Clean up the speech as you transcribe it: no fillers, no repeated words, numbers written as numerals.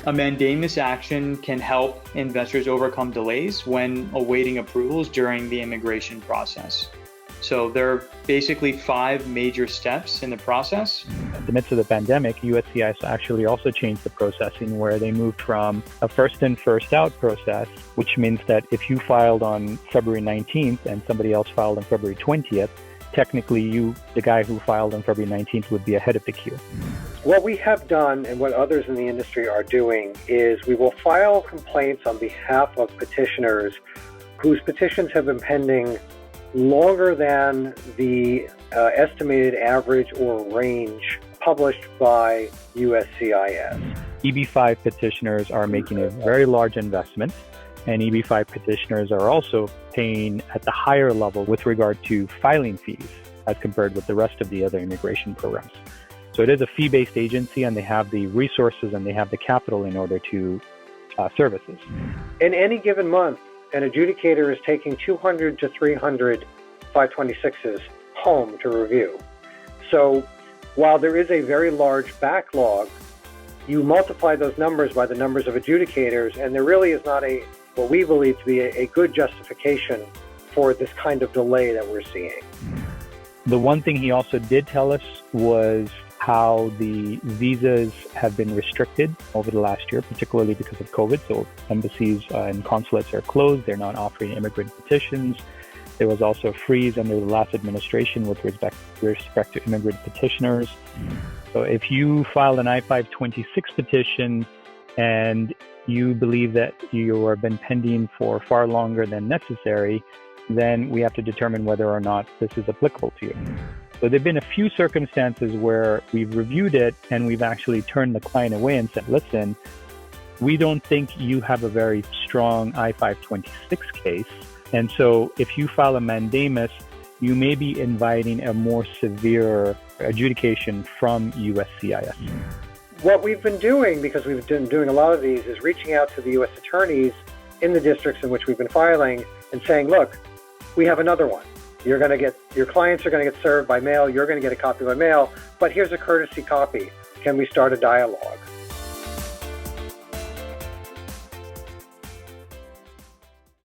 A mandamus action can help investors overcome delays when awaiting approvals during the immigration process. So there are basically 5 major steps in the process. In the midst of the pandemic, USCIS actually also changed the processing where they moved from a first in, first out process, which means that if you filed on February 19th and somebody else filed on February 20th, technically you, the guy who filed on February 19th, would be ahead of the queue. What we have done and what others in the industry are doing is we will file complaints on behalf of petitioners whose petitions have been pending longer than the estimated average or range published by USCIS. EB-5 petitioners are making a very large investment, and EB-5 petitioners are also paying at the higher level with regard to filing fees as compared with the rest of the other immigration programs. So it is a fee-based agency, and they have the resources and they have the capital in order to service this. In any given month, an adjudicator is taking 200 to 300 526s home to review. So while there is a very large backlog, you multiply those numbers by the numbers of adjudicators, and there really is not what we believe to be a good justification for this kind of delay that we're seeing. The one thing he also did tell us was how the visas have been restricted over the last year, particularly because of COVID. So embassies and consulates are closed. They're not offering immigrant petitions. There was also a freeze under the last administration with respect to immigrant petitioners. So if you file an I-526 petition and you believe that you have been pending for far longer than necessary, then we have to determine whether or not this is applicable to you. So there have been a few circumstances where we've reviewed it and we've actually turned the client away and said, listen, we don't think you have a very strong I-526 case. And so if you file a mandamus, you may be inviting a more severe adjudication from USCIS. What we've been doing, because we've been doing a lot of these, is reaching out to the U.S. attorneys in the districts in which we've been filing and saying, look, we have another one. Your clients are going to get served by mail. You're going to get a copy by mail, but here's a courtesy copy. Can we start a dialogue?